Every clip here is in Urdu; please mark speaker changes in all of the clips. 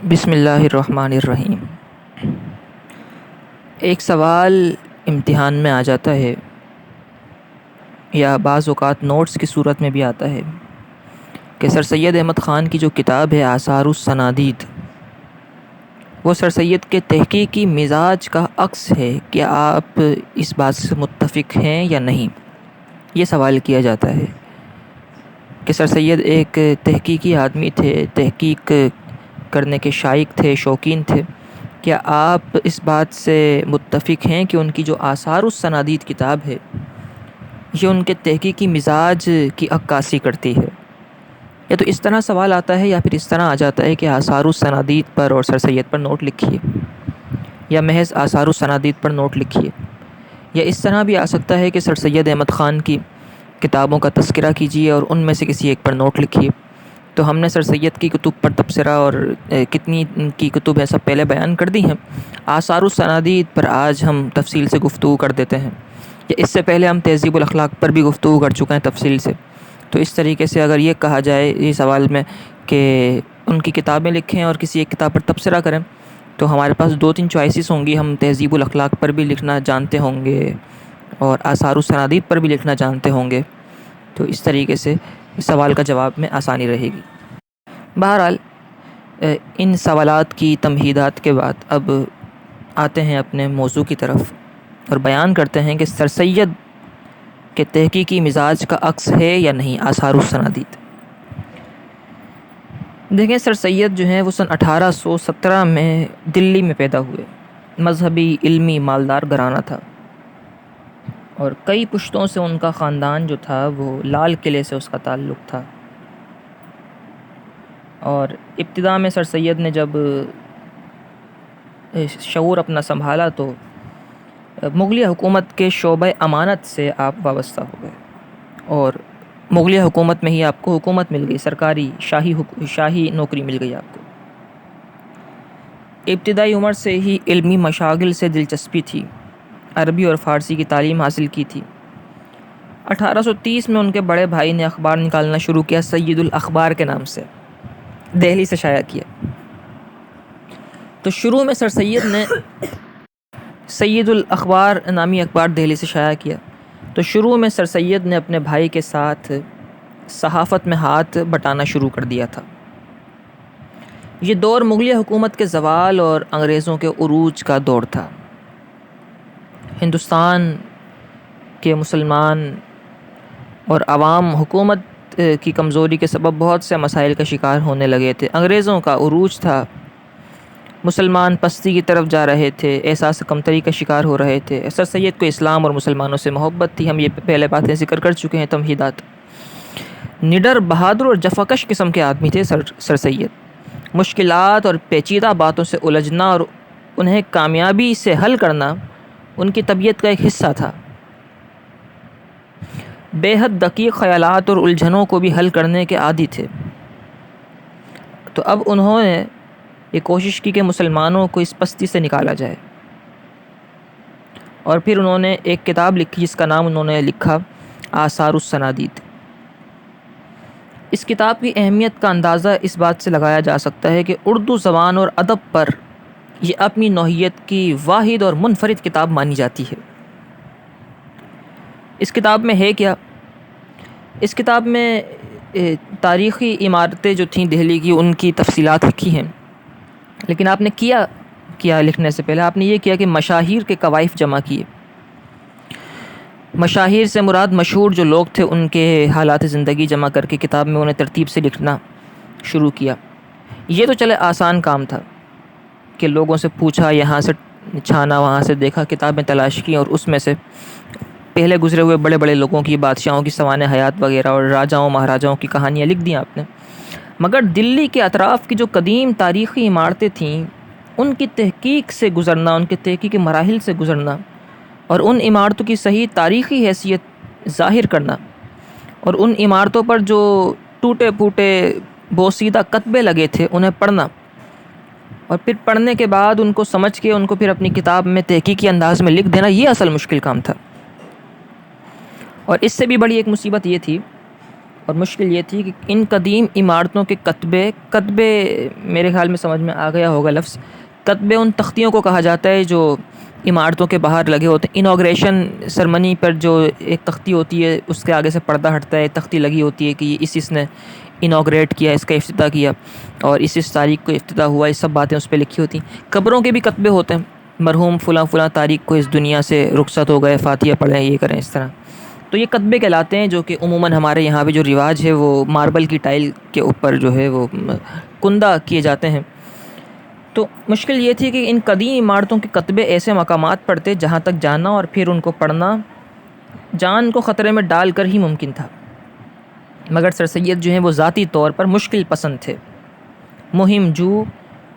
Speaker 1: بسم اللہ الرحمن الرحیم۔ ایک سوال امتحان میں آ جاتا ہے یا بعض اوقات نوٹس کی صورت میں بھی آتا ہے کہ سر سید احمد خان کی جو کتاب ہے آثار الصنادید، وہ سر سید کے تحقیقی مزاج کا عکس ہے۔ کیا آپ اس بات سے متفق ہیں یا نہیں؟ یہ سوال کیا جاتا ہے کہ سر سید ایک تحقیقی آدمی تھے، تحقیق کرنے کے شائق تھے، شوقین تھے۔ کیا آپ اس بات سے متفق ہیں کہ ان کی جو آثار الصنادید کتاب ہے یہ ان کے تحقیقی مزاج کی عکاسی کرتی ہے؟ یا تو اس طرح سوال آتا ہے یا پھر اس طرح آ جاتا ہے کہ آثار الصنادید پر اور سر سید پر نوٹ لکھیے، یا محض آثار الصنادید پر نوٹ لکھیے، یا اس طرح بھی آ سکتا ہے کہ سر سید احمد خان کی کتابوں کا تذکرہ کیجیے اور ان میں سے کسی ایک پر نوٹ لکھیے۔ تو ہم نے سر سید کی کتب پر تبصرہ اور کتنی کی کتب ہیں سب پہلے بیان کر دی ہیں۔ آثار الصنادید پر آج ہم تفصیل سے گفتگو کر دیتے ہیں، یا اس سے پہلے ہم تہذیب الاخلاق پر بھی گفتگو کر چکے ہیں تفصیل سے۔ تو اس طریقے سے اگر یہ کہا جائے اس سوال میں کہ ان کی کتابیں لکھیں اور کسی ایک کتاب پر تبصرہ کریں، تو ہمارے پاس 2-3 چوائسیز ہوں گی۔ ہم تہذیب الاخلاق پر بھی لکھنا جانتے ہوں گے اور آثار الصنادید پر بھی لکھنا جانتے ہوں گے، تو اس طریقے سے اس سوال کا جواب میں آسانی رہے گی۔ بہرحال ان سوالات کی تمہیدات کے بعد اب آتے ہیں اپنے موضوع کی طرف اور بیان کرتے ہیں کہ سر سید کے تحقیقی مزاج کا عکس ہے یا نہیں آثار الصنادید۔ دیکھیں، سر سید جو ہیں وہ سن 1817 میں دلی میں پیدا ہوئے۔ مذہبی، علمی، مالدار گھرانہ تھا، اور کئی پشتوں سے ان کا خاندان جو تھا وہ لال قلعے سے اس کا تعلق تھا۔ اور ابتدا میں سر سید نے جب شعور اپنا سنبھالا تو مغلیہ حکومت کے شعبہ امانت سے آپ وابستہ ہو گئے، اور مغلیہ حکومت میں ہی آپ کو حکومت مل گئی، سرکاری شاہی نوکری مل گئی آپ کو۔ ابتدائی عمر سے ہی علمی مشاغل سے دلچسپی تھی، عربی اور فارسی کی تعلیم حاصل کی تھی۔ 1830 میں ان کے بڑے بھائی نے اخبار نکالنا شروع کیا، سید الاخبار کے نام سے، دہلی سے شائع کیا۔ تو شروع میں سر سید نے سید الاخبار نامی اخبار دہلی سے شائع کیا، تو شروع میں سر سید نے اپنے بھائی کے ساتھ صحافت میں ہاتھ بٹانا شروع کر دیا تھا۔ یہ دور مغلیہ حکومت کے زوال اور انگریزوں کے عروج کا دور تھا۔ ہندوستان کے مسلمان اور عوام حکومت کی کمزوری کے سبب بہت سے مسائل کا شکار ہونے لگے تھے۔ انگریزوں کا عروج تھا، مسلمان پستی کی طرف جا رہے تھے، احساس کمتری کا شکار ہو رہے تھے۔ سر سید کو اسلام اور مسلمانوں سے محبت تھی، ہم یہ پہلے باتیں ذکر کر چکے ہیں تمہیدات۔ نڈر، بہادر اور جفاکش قسم کے آدمی تھے سر سید۔ مشکلات اور پیچیدہ باتوں سے الجھنا اور انہیں کامیابی سے حل کرنا ان کی طبیعت کا ایک حصہ تھا۔ بے حد دقیق خیالات اور الجھنوں کو بھی حل کرنے کے عادی تھے۔ تو اب انہوں نے یہ کوشش کی کہ مسلمانوں کو اس پستی سے نکالا جائے، اور پھر انہوں نے ایک کتاب لکھی جس کا نام انہوں نے لکھا آثار الصنادید۔ اس کتاب کی اہمیت کا اندازہ اس بات سے لگایا جا سکتا ہے کہ اردو زبان اور ادب پر یہ اپنی نوعیت کی واحد اور منفرد کتاب مانی جاتی ہے۔ اس کتاب میں ہے کیا؟ اس کتاب میں تاریخی عمارتیں جو تھیں دہلی کی، ان کی تفصیلات لکھی ہیں، لیکن آپ نے کیا لکھنے سے پہلے آپ نے یہ کیا کہ مشاہیر کے کوائف جمع کیے۔ مشاہیر سے مراد مشہور جو لوگ تھے ان کے حالات زندگی جمع کر کے کتاب میں انہیں ترتیب سے لکھنا شروع کیا۔ یہ تو چلے آسان کام تھا کہ لوگوں سے پوچھا، یہاں سے چھانا، وہاں سے دیکھا، کتابیں تلاش کی اور اس میں سے پہلے گزرے ہوئے بڑے بڑے لوگوں کی، بادشاہوں کی سوانح حیات وغیرہ اور راجاؤں مہاراجاؤں کی کہانیاں لکھ دیں آپ نے۔ مگر دلی کے اطراف کی جو قدیم تاریخی عمارتیں تھیں ان کی تحقیق سے گزرنا، ان کے تحقیقی مراحل سے گزرنا، اور ان عمارتوں کی صحیح تاریخی حیثیت ظاہر کرنا، اور ان عمارتوں پر جو ٹوٹے پھوٹے بوسیدہ کتبے لگے تھے انہیں پڑھنا، اور پھر پڑھنے کے بعد ان کو سمجھ کے ان کو پھر اپنی کتاب میں تحقیقی انداز میں لکھ دینا، یہ اصل مشکل کام تھا۔ اور اس سے بھی بڑی ایک مصیبت یہ تھی اور مشکل یہ تھی کہ ان قدیم عمارتوں کے کتبے میرے خیال میں سمجھ میں آ گیا ہوگا لفظ کتبے، ان تختیوں کو کہا جاتا ہے جو عمارتوں کے باہر لگے ہوتے ہیں۔ انوگریشن سرمنی پر جو ایک تختی ہوتی ہے اس کے آگے سے پردہ ہٹتا ہے، تختی لگی ہوتی ہے کہ اس نے انوگریٹ کیا، اس کا افتتاح کیا اور اس تاریخ کو افتتاح ہوا، یہ سب باتیں اس پہ لکھی ہوتی ہیں۔ قبروں کے بھی کتبے ہوتے ہیں، مرحوم فلاں فلاں تاریخ کو اس دنیا سے رخصت ہو گئے، فاتحہ پڑھیں، یہ کریں، اس طرح۔ تو یہ کتبے کہلاتے ہیں، جو کہ عموماً ہمارے یہاں پہ جو رواج ہے وہ ماربل کی ٹائل کے اوپر جو ہے وہ کندہ کیے جاتے ہیں۔ تو مشکل یہ تھی کہ ان قدیم عمارتوں کے کتبے ایسے مقامات پر تھے جہاں تک جانا اور پھر ان کو پڑھنا جان کو خطرے میں ڈال کر ہی ممکن تھا۔ مگر سر سید جو ہیں وہ ذاتی طور پر مشکل پسند تھے، مہم جو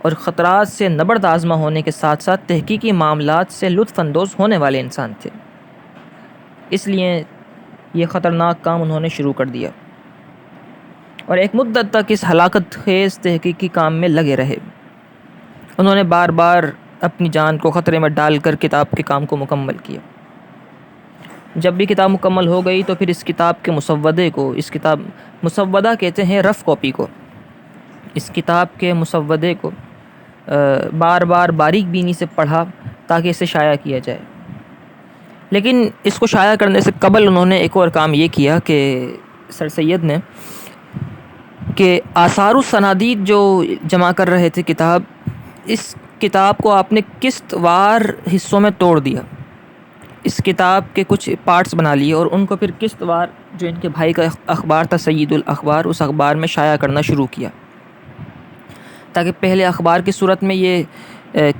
Speaker 1: اور خطرات سے نبرد آزما ہونے کے ساتھ ساتھ تحقیقی معاملات سے لطف اندوز ہونے والے انسان تھے۔ اس لیے یہ خطرناک کام انہوں نے شروع کر دیا اور ایک مدت تک اس ہلاکت خیز تحقیقی کام میں لگے رہے۔ انہوں نے بار بار اپنی جان کو خطرے میں ڈال کر کتاب کے کام کو مکمل کیا۔ جب بھی کتاب مکمل ہو گئی تو پھر اس کتاب کے مسودہ کہتے ہیں رف کاپی کو، اس کتاب کے مسودے کو بار بار باریک بینی سے پڑھا تاکہ اسے شائع کیا جائے۔ لیکن اس کو شائع کرنے سے قبل انہوں نے ایک اور کام یہ کیا کہ سر سید نے کہ آثار السنادید جو جمع کر رہے تھے کتاب، اس کتاب کو آپ نے قسط وار حصوں میں توڑ دیا، اس کتاب کے کچھ پارٹس بنا لیے اور ان کو پھر قسط وار جو ان کے بھائی کا اخبار تھا سید الاخبار، اس اخبار میں شائع کرنا شروع کیا، تاکہ پہلے اخبار کی صورت میں یہ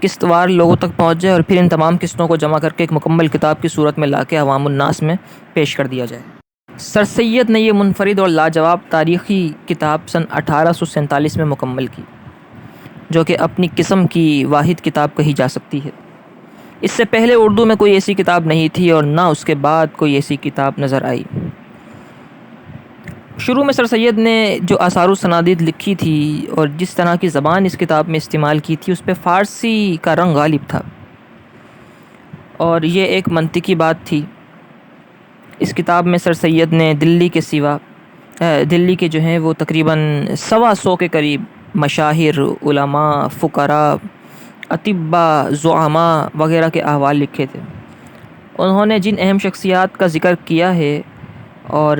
Speaker 1: قسط وار لوگوں تک پہنچ جائے اور پھر ان تمام قسطوں کو جمع کر کے ایک مکمل کتاب کی صورت میں لا کے عوام الناس میں پیش کر دیا جائے۔ سر سید نے یہ منفرد اور لاجواب تاریخی کتاب سن 1847 میں مکمل کی، جو کہ اپنی قسم کی واحد کتاب کہی جا سکتی ہے۔ اس سے پہلے اردو میں کوئی ایسی کتاب نہیں تھی اور نہ اس کے بعد کوئی ایسی کتاب نظر آئی۔ شروع میں سر سید نے جو آثار السنادید لکھی تھی اور جس طرح کی زبان اس کتاب میں استعمال کی تھی اس پہ فارسی کا رنگ غالب تھا، اور یہ ایک منطقی بات تھی۔ اس کتاب میں سر سید نے دلی کے جو ہیں وہ تقریباً 125 کے قریب مشاہیر، علماء، فقراء، اطباء، زعماء وغیرہ کے احوال لکھے تھے۔ انہوں نے جن اہم شخصیات کا ذکر کیا ہے اور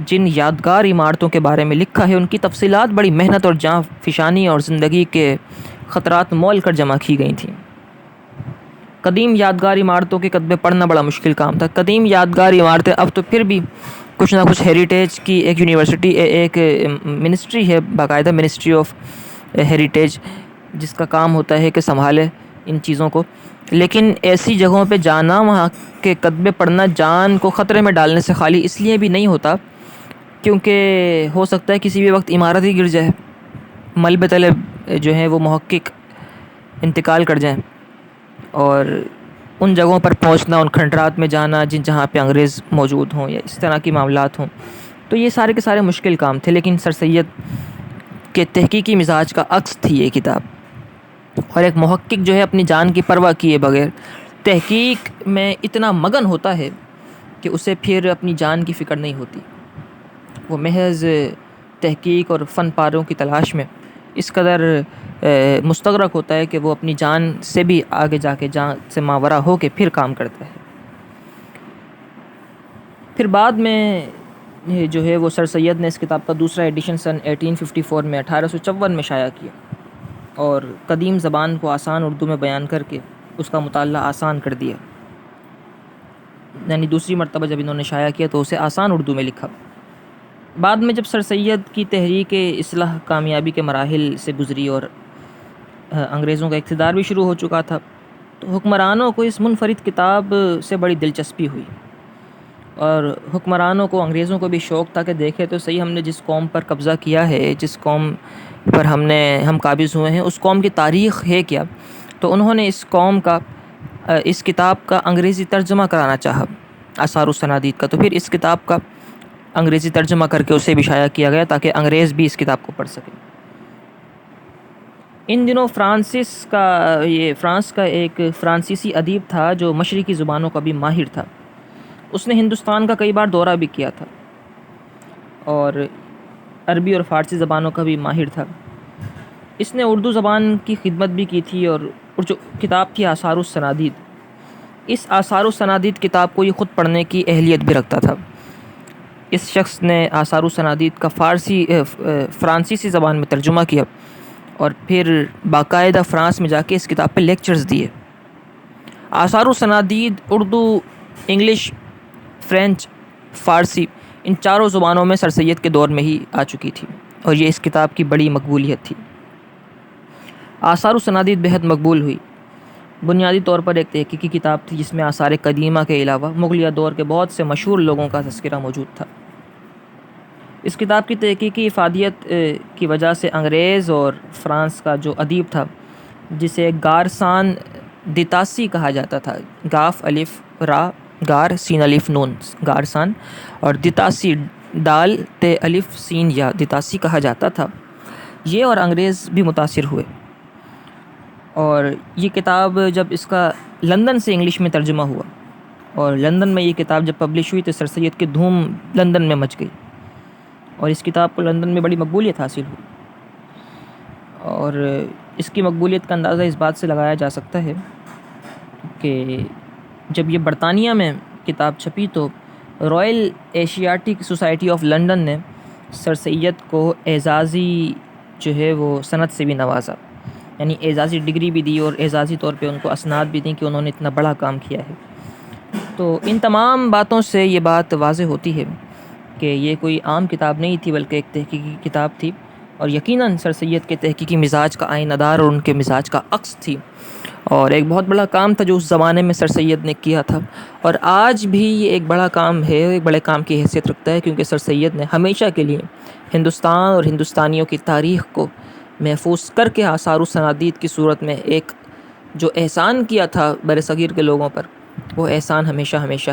Speaker 1: جن یادگار عمارتوں کے بارے میں لکھا ہے، ان کی تفصیلات بڑی محنت اور جاں فشانی اور زندگی کے خطرات مول کر جمع کی گئی تھیں۔ قدیم یادگار عمارتوں کے کتبے پڑھنا بڑا مشکل کام تھا۔ قدیم یادگار عمارتیں اب تو پھر بھی کچھ نہ کچھ ہیریٹیج کی ایک یونیورسٹی، ایک منسٹری ہے، باقاعدہ منسٹری آف ہیریٹیج، جس کا کام ہوتا ہے کہ سنبھالے ان چیزوں کو، لیکن ایسی جگہوں پہ جانا، وہاں کے کتبے پڑھنا جان کو خطرے میں ڈالنے سے خالی اس لیے بھی نہیں ہوتا کیونکہ ہو سکتا ہے کسی بھی وقت عمارت ہی گر جائے، ملبے تلے جو ہیں وہ محقق انتقال کر جائیں، اور ان جگہوں پر پہنچنا، ان کھنڈرات میں جانا جہاں پہ انگریز موجود ہوں یا اس طرح کی معاملات ہوں، تو یہ سارے کے سارے مشکل کام تھے۔ لیکن سر سید کے تحقیقی مزاج کا عکس تھی یہ کتاب، اور ایک محقق جو ہے اپنی جان کی پرواہ کیے بغیر تحقیق میں اتنا مگن ہوتا ہے کہ اسے پھر اپنی جان کی فکر نہیں ہوتی، وہ محض تحقیق اور فن پاروں کی تلاش میں اس قدر مستغرق ہوتا ہے کہ وہ اپنی جان سے بھی آگے جا کے، جان سے ماورا ہو کے پھر کام کرتا ہے۔ پھر بعد میں جو ہے وہ سر سید نے اس کتاب کا دوسرا ایڈیشن سن 1854 میں 1854 میں شائع کیا، اور قدیم زبان کو آسان اردو میں بیان کر کے اس کا مطالعہ آسان کر دیا، یعنی دوسری مرتبہ جب انہوں نے شائع کیا تو اسے آسان اردو میں لکھا۔ بعد میں جب سر سید کی تحریک اصلاح کامیابی کے مراحل سے گزری اور انگریزوں کا اقتدار بھی شروع ہو چکا تھا، تو حکمرانوں کو اس منفرد کتاب سے بڑی دلچسپی ہوئی، اور حکمرانوں کو، انگریزوں کو بھی شوق تھا کہ دیکھے تو صحیح ہم نے جس قوم پر قبضہ کیا ہے، جس قوم پر ہم قابض ہوئے ہیں، اس قوم کی تاریخ ہے کیا۔ تو انہوں نے اس کتاب کا انگریزی ترجمہ کرانا چاہا، آثار السنادید کا، تو پھر اس کتاب کا انگریزی ترجمہ کر کے اسے بھی شائع کیا گیا تاکہ انگریز بھی اس کتاب کو پڑھ سکیں۔ ان دنوں فرانس کا ایک فرانسیسی ادیب تھا جو مشرقی زبانوں کا بھی ماہر تھا۔ اس نے ہندوستان کا کئی بار دورہ بھی کیا تھا۔ اور عربی اور فارسی زبانوں کا بھی ماہر تھا۔ اس نے اردو زبان کی خدمت بھی کی تھی، اور جو کتاب تھی آثار السنادید، اس آثار السنادید کتاب کو یہ خود پڑھنے کی اہلیت بھی رکھتا تھا۔ اس شخص نے آثار السنادید کا فرانسیسی زبان میں ترجمہ کیا اور پھر باقاعدہ فرانس میں جا کے اس کتاب پہ لیکچرز دیے۔ آثار السنادید اردو، انگلش، فرینچ، فارسی، ان چاروں زبانوں میں سر سید کے دور میں ہی آ چکی تھی، اور یہ اس کتاب کی بڑی مقبولیت تھی۔ آثار السنادید بہت مقبول ہوئی۔ بنیادی طور پر ایک تحقیقی کتاب تھی جس میں آثار قدیمہ کے علاوہ مغلیہ دور کے بہت سے مشہور لوگوں کا تذکرہ موجود تھا۔ اس کتاب کی تحقیقی افادیت کی وجہ سے انگریز اور فرانس کا جو ادیب تھا، جسے گارسان دتاسی کہا جاتا تھا، گاف الف را گار سین الف نون گارسان، اور دتاسی دال تے الف سین یا دتاسی کہا جاتا تھا، یہ اور انگریز بھی متاثر ہوئے۔ اور یہ کتاب جب اس کا لندن سے انگلش میں ترجمہ ہوا، اور لندن میں یہ کتاب جب پبلش ہوئی تو سر سید کی دھوم لندن میں مچ گئی، اور اس کتاب کو لندن میں بڑی مقبولیت حاصل ہوئی۔ اور اس کی مقبولیت کا اندازہ اس بات سے لگایا جا سکتا ہے کہ جب یہ برطانیہ میں کتاب چھپی تو Royal Asiatic society of London نے سر سید کو اعزازی جو ہے وہ سند سے بھی نوازا، یعنی اعزازی ڈگری بھی دی، اور اعزازی طور پہ ان کو اسناد بھی دیں کہ انہوں نے اتنا بڑا کام کیا ہے۔ تو ان تمام باتوں سے یہ بات واضح ہوتی ہے کہ یہ کوئی عام کتاب نہیں تھی بلکہ ایک تحقیقی کتاب تھی، اور یقیناً سر سید کے تحقیقی مزاج کا آئینہ دار اور ان کے مزاج کا عکس تھی، اور ایک بہت بڑا کام تھا جو اس زمانے میں سر سید نے کیا تھا، اور آج بھی یہ ایک بڑا کام ہے، ایک بڑے کام کی حیثیت رکھتا ہے، کیونکہ سر سید نے ہمیشہ کے لیے ہندوستان اور ہندوستانیوں کی تاریخ کو محفوظ کر کے آثار السنادید کی صورت میں ایک جو احسان کیا تھا بر صغیر کے لوگوں پر، وہ احسان ہمیشہ ہمیشہ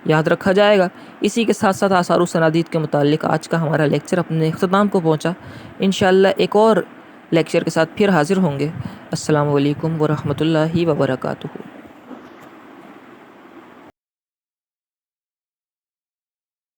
Speaker 1: یاد رکھا جائے گا۔ اسی کے ساتھ ساتھ آثار السنادید کے متعلق آج کا ہمارا لیکچر اپنے اختتام کو پہنچا۔ انشاءاللہ ایک اور لیکچر کے ساتھ پھر حاضر ہوں گے۔ السلام علیکم ورحمۃ اللہ وبرکاتہ۔